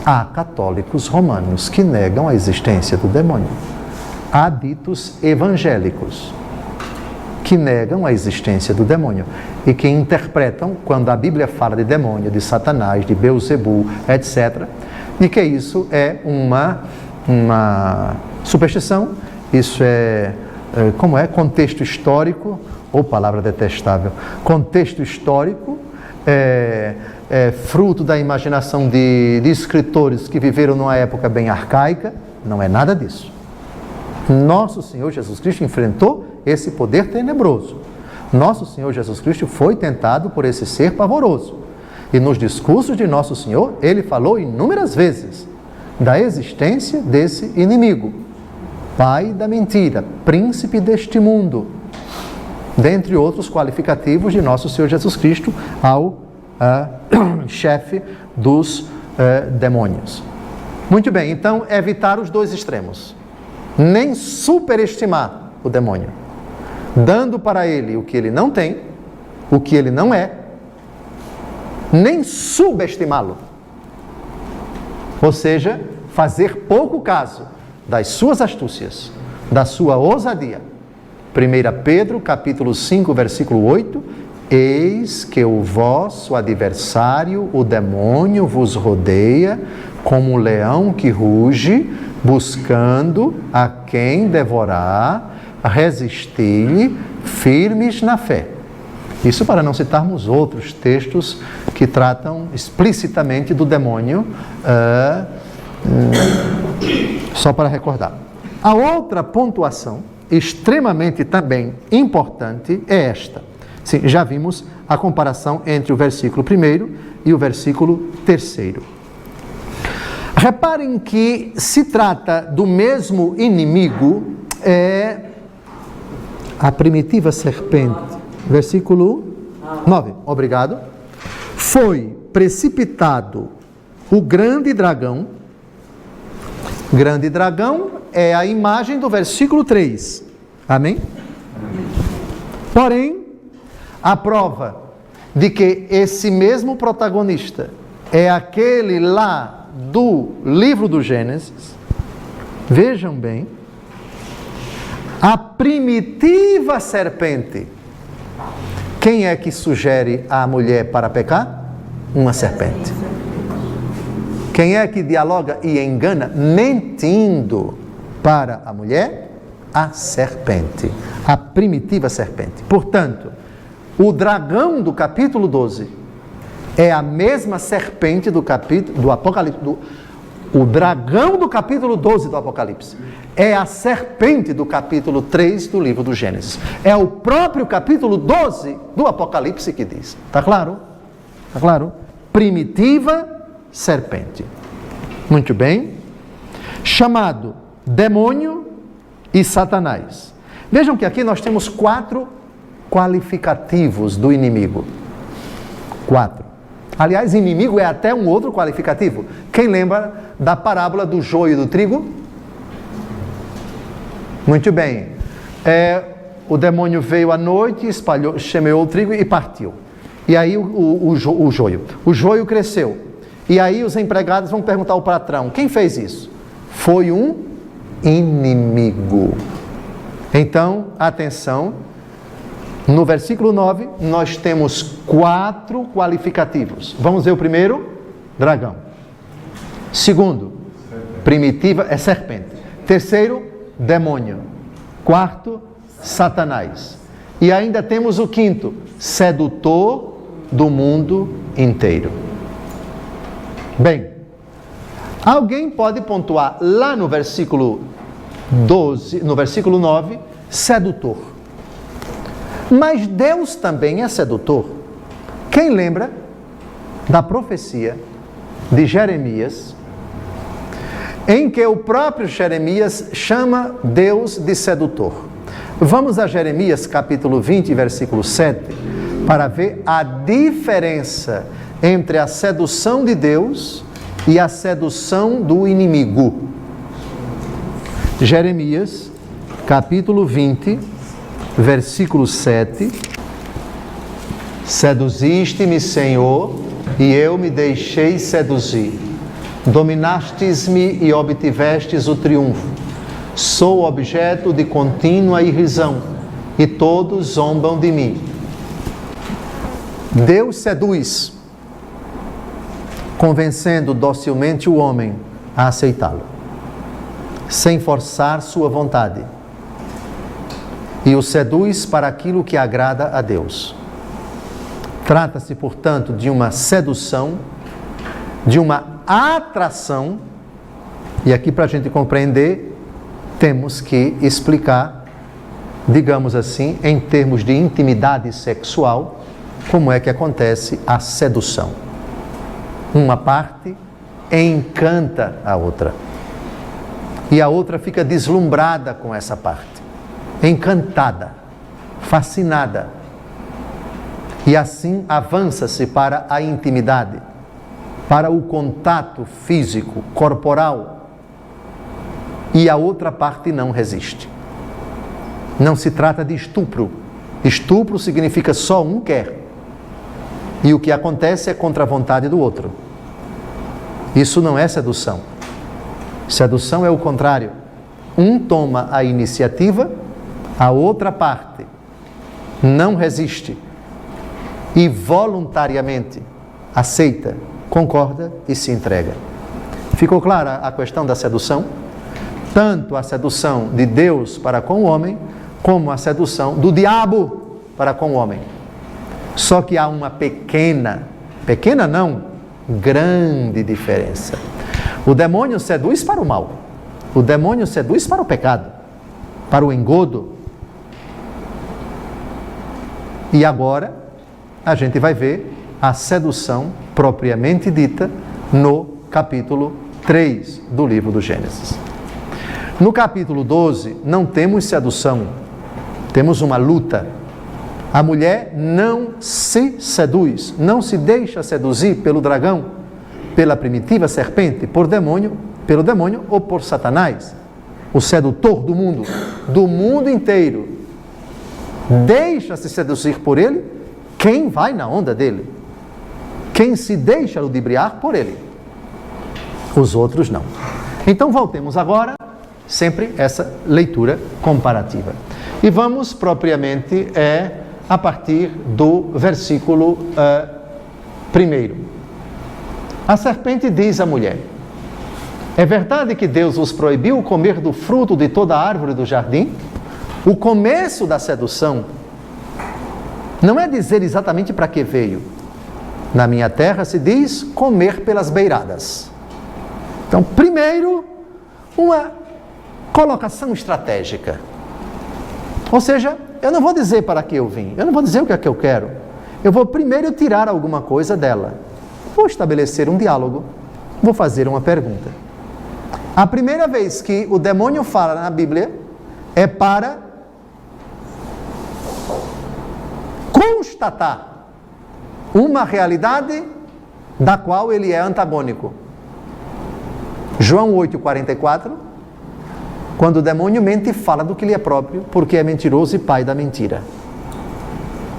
Há católicos romanos que negam a existência do demônio. Há ditos evangélicos que negam a existência do demônio e que interpretam, quando a Bíblia fala de demônio, de Satanás, de Beelzebul, etc., de que isso é uma superstição. Isso como é? Contexto histórico, ou palavra detestável. Contexto histórico, fruto da imaginação de escritores que viveram numa época bem arcaica. Não é nada disso. Nosso Senhor Jesus Cristo enfrentou esse poder tenebroso. Nosso Senhor Jesus Cristo foi tentado por esse ser pavoroso. E nos discursos de Nosso Senhor, Ele falou inúmeras vezes da existência desse inimigo. Pai da mentira, príncipe deste mundo, dentre outros qualificativos de Nosso Senhor Jesus Cristo ao chefe dos demônios. Muito bem, então evitar os dois extremos. Nem superestimar o demônio, dando para ele o que ele não tem, o que ele não é, nem subestimá-lo. Ou seja, fazer pouco caso das suas astúcias, da sua ousadia. 1 Pedro, capítulo 5, versículo 8, eis que o vosso adversário, o demônio, vos rodeia como um leão que ruge, buscando a quem devorar, resisti-lhe firmes na fé. Isso para não citarmos outros textos que tratam explicitamente do demônio, só para recordar. A outra pontuação, extremamente também importante, é esta. Sim, já vimos a comparação entre o versículo 1 e o versículo 3. Reparem que se trata do mesmo inimigo, a primitiva serpente. Versículo 9, obrigado. Foi precipitado o grande dragão. Grande dragão é a imagem do versículo 3. Amém? Porém, a prova de que esse mesmo protagonista é aquele lá do livro do Gênesis. Vejam bem, a primitiva serpente. Quem é que sugere a mulher para pecar? Uma serpente. Quem é que dialoga e engana, mentindo para a mulher? A serpente, a primitiva serpente. Portanto, o dragão do capítulo 12 é a mesma serpente do Apocalipse. O dragão do capítulo 12 do Apocalipse é a serpente do capítulo 3 do livro do Gênesis. É o próprio capítulo 12 do Apocalipse que diz. Está claro? Está claro? Primitiva serpente. Muito bem. Chamado demônio e Satanás. Vejam que aqui nós temos 4 qualificativos do inimigo. 4. Aliás, inimigo é até um outro qualificativo. Quem lembra da parábola do joio e do trigo? Muito bem. O demônio veio à noite, espalhou, semeou o trigo e partiu. E aí o joio cresceu. E aí os empregados vão perguntar ao patrão: quem fez isso? Foi um inimigo. Então, atenção, no versículo 9, nós temos 4 qualificativos. Vamos ver o primeiro? Dragão. Segundo, primitiva, é serpente. Terceiro, demônio. Quarto, Satanás. E ainda temos o quinto, sedutor do mundo inteiro. Bem, alguém pode pontuar lá no versículo 12, no versículo 9, sedutor. Mas Deus também é sedutor. Quem lembra da profecia de Jeremias, em que o próprio Jeremias chama Deus de sedutor? Vamos a Jeremias capítulo 20, versículo 7, para ver a diferença entre a sedução de Deus e a sedução do inimigo. Jeremias, capítulo 20, versículo 7. Seduziste-me, Senhor, e eu me deixei seduzir. Dominastes-me e obtivestes o triunfo. Sou objeto de contínua irrisão, e todos zombam de mim. Deus seduz, convencendo docilmente o homem a aceitá-lo, sem forçar sua vontade, e o seduz para aquilo que agrada a Deus. Trata-se, portanto, de uma sedução, de uma atração, e aqui para a gente compreender, temos que explicar, digamos assim, em termos de intimidade sexual, como é que acontece a sedução. Uma parte encanta a outra, e a outra fica deslumbrada com essa parte, encantada, fascinada, e assim avança-se para a intimidade, para o contato físico, corporal, e a outra parte não resiste. Não se trata de estupro. Estupro significa só um quer, e o que acontece é contra a vontade do outro. Isso não é sedução. Sedução é o contrário. Um toma a iniciativa, a outra parte não resiste e voluntariamente aceita, concorda e se entrega. Ficou clara a questão da sedução? Tanto a sedução de Deus para com o homem, como a sedução do diabo para com o homem. Só que há uma pequena não, grande diferença. O demônio seduz para o mal. O demônio seduz para o pecado, para o engodo. E agora a gente vai ver a sedução propriamente dita no capítulo 3 do livro do Gênesis. No capítulo 12 não temos sedução, temos uma luta. A mulher não se seduz, não se deixa seduzir pelo dragão, pela primitiva serpente, pelo demônio ou por Satanás, o sedutor do mundo inteiro. Deixa-se seduzir por ele quem vai na onda dele, quem se deixa ludibriar por ele. Os outros não. Então voltemos agora, sempre essa leitura comparativa. E vamos propriamente a partir do versículo 1. A serpente diz à mulher: é verdade que Deus vos proibiu comer do fruto de toda a árvore do jardim? O começo da sedução não é dizer exatamente para que veio. Na minha terra se diz comer pelas beiradas. Então, primeiro, uma colocação estratégica. Ou seja, eu não vou dizer para que eu vim, eu não vou dizer o que é que eu quero. Eu vou primeiro tirar alguma coisa dela. Vou estabelecer um diálogo, vou fazer uma pergunta. A primeira vez que o demônio fala na Bíblia é para constatar uma realidade da qual ele é antagônico. João 8,44, quando o demônio mente, fala do que lhe é próprio, porque é mentiroso e pai da mentira.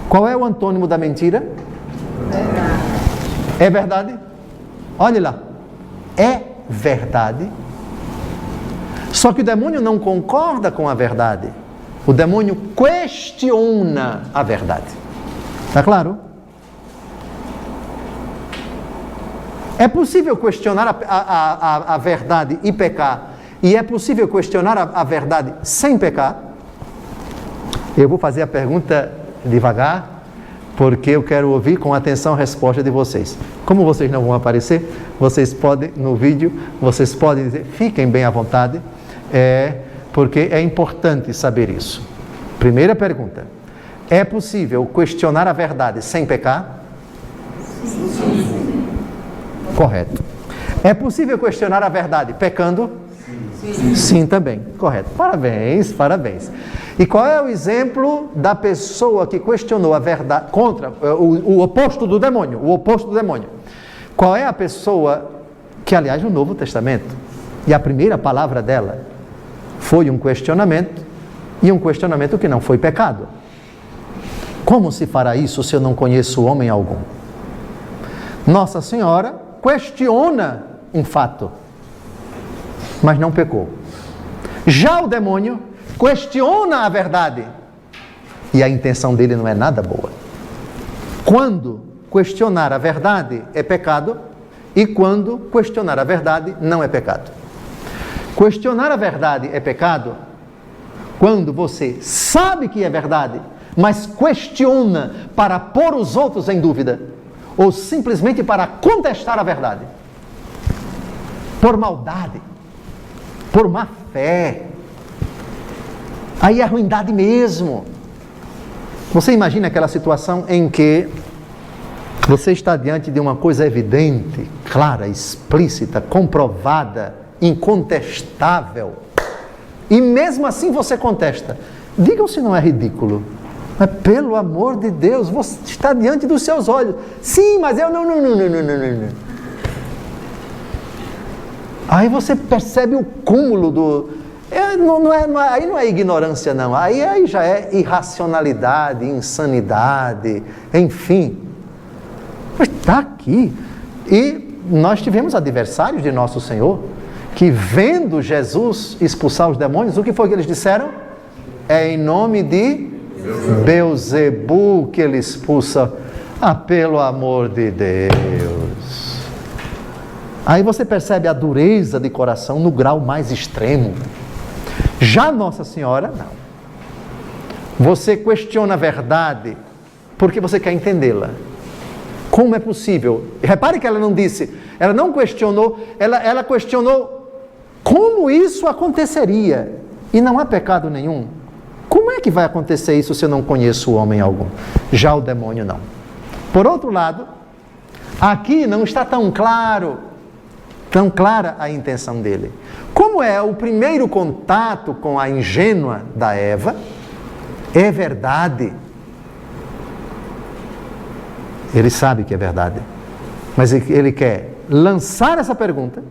Qual é o antônimo da mentira? Verdade. É verdade? Olhe lá. É verdade. Só que o demônio não concorda com a verdade. O demônio questiona a verdade. Está claro? É possível questionar a verdade e pecar? E é possível questionar a verdade sem pecar? Eu vou fazer a pergunta devagar, porque eu quero ouvir com atenção a resposta de vocês. Como vocês não vão aparecer, vocês podem, no vídeo, vocês podem dizer, fiquem bem à vontade, porque é importante saber isso. Primeira pergunta: é possível questionar a verdade sem pecar? Sim. Correto. É possível questionar a verdade pecando? Sim. Sim, também. Correto. Parabéns, parabéns. E qual é o exemplo da pessoa que questionou a verdade contra o oposto do demônio? O oposto do demônio. Qual é a pessoa que, aliás, no Novo Testamento, e a primeira palavra dela foi um questionamento, e um questionamento que não foi pecado? Como se fará isso se eu não conheço homem algum? Nossa Senhora questiona um fato, mas não pecou. Já o demônio questiona a verdade, e a intenção dele não é nada boa. Quando questionar a verdade é pecado, e quando questionar a verdade não é pecado. Questionar a verdade é pecado quando você sabe que é verdade, mas questiona para pôr os outros em dúvida, ou simplesmente para contestar a verdade, por maldade, por má fé. Aí é ruindade mesmo. Você imagina aquela situação em que você está diante de uma coisa evidente, clara, explícita, comprovada, incontestável, e mesmo assim você contesta. Digam se não é ridículo. Mas pelo amor de Deus, você está diante dos seus olhos. Sim, mas eu não. Aí você percebe o cúmulo do... aí não é ignorância, não. Aí já é irracionalidade, insanidade, enfim. Mas está aqui. E nós tivemos adversários de nosso Senhor que, vendo Jesus expulsar os demônios, o que foi que eles disseram? É em nome de Beelzebu que ele expulsa. Pelo amor de Deus. Aí você percebe a dureza de coração no grau mais extremo. Já Nossa Senhora, não. Você questiona a verdade porque você quer entendê-la. Como é possível? Repare que ela não disse, ela não questionou, ela questionou como isso aconteceria. E não há pecado nenhum. Como é que vai acontecer isso se eu não conheço homem algum? Já o demônio não. Por outro lado, aqui não está tão clara a intenção dele. Como é o primeiro contato com a ingênua da Eva, é verdade. Ele sabe que é verdade, mas ele quer lançar essa pergunta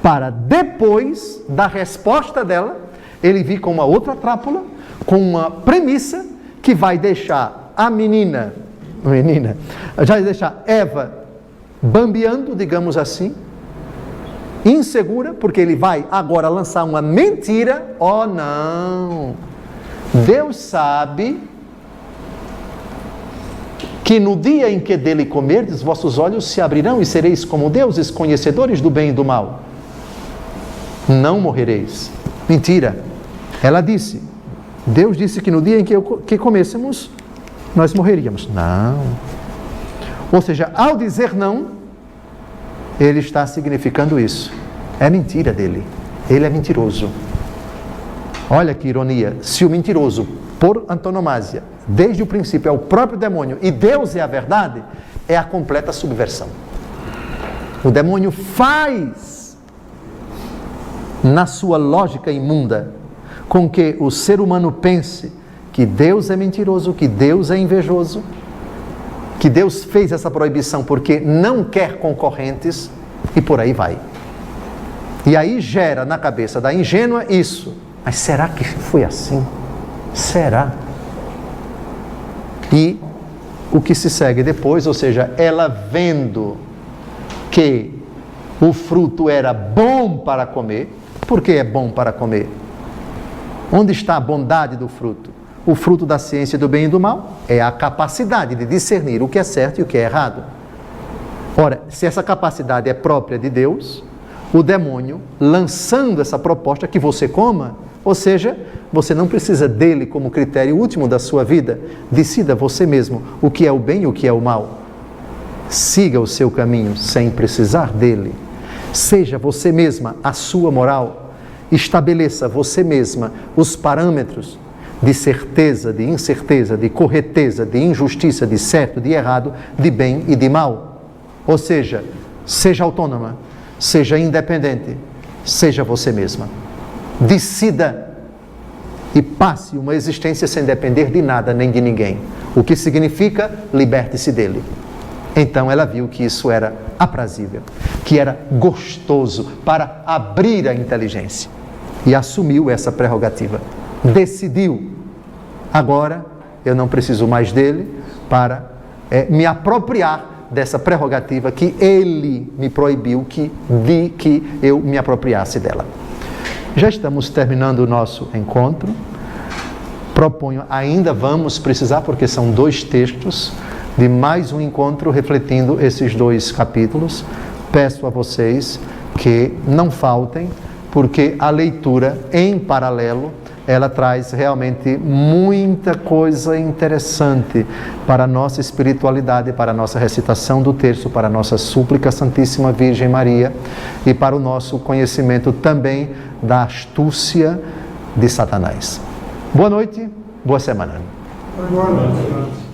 para depois da resposta dela, ele vir com uma outra trápula, com uma premissa que vai deixar a menina, já vai deixar Eva bambeando, digamos assim, insegura, porque ele vai agora lançar uma mentira. Oh, não! Deus sabe que no dia em que dele comerdes, vossos olhos se abrirão e sereis como deuses, conhecedores do bem e do mal. Não morrereis. Mentira. Ela disse, Deus disse que no dia em que comêssemos, nós morreríamos. Não. Ou seja, ao dizer não, ele está significando isso. É mentira dele. Ele é mentiroso. Olha que ironia. Se o mentiroso, por antonomasia, desde o princípio é o próprio demônio e Deus é a verdade, é a completa subversão. O demônio faz, na sua lógica imunda, com que o ser humano pense que Deus é mentiroso, que Deus é invejoso, que Deus fez essa proibição porque não quer concorrentes, e por aí vai. E aí gera na cabeça da ingênua isso. Mas será que foi assim? Será? E o que se segue depois, ou seja, ela vendo que o fruto era bom para comer. Por que é bom para comer? Onde está a bondade do fruto? O fruto da ciência do bem e do mal é a capacidade de discernir o que é certo e o que é errado. Ora, se essa capacidade é própria de Deus, o demônio, lançando essa proposta que você coma, ou seja, você não precisa dele como critério último da sua vida, decida você mesmo o que é o bem e o que é o mal. Siga o seu caminho sem precisar dele. Seja você mesma a sua moral. Estabeleça você mesma os parâmetros de certeza, de incerteza, de correteza, de injustiça, de certo, de errado, de bem e de mal. Ou seja, seja autônoma, seja independente, seja você mesma. Decida e passe uma existência sem depender de nada nem de ninguém. O que significa liberte-se dele. Então ela viu que isso era aprazível, que era gostoso para abrir a inteligência. E assumiu essa prerrogativa. Decidiu, agora eu não preciso mais dele para me apropriar dessa prerrogativa que ele me proibiu que eu me apropriasse dela. Já estamos terminando o nosso encontro. Proponho, ainda vamos precisar, porque são 2 textos, de mais um encontro refletindo esses 2 capítulos. Peço a vocês que não faltem, porque a leitura em paralelo, ela traz realmente muita coisa interessante para a nossa espiritualidade, para a nossa recitação do terço, para a nossa súplica à Santíssima Virgem Maria e para o nosso conhecimento também da astúcia de Satanás. Boa noite, boa semana. Boa noite.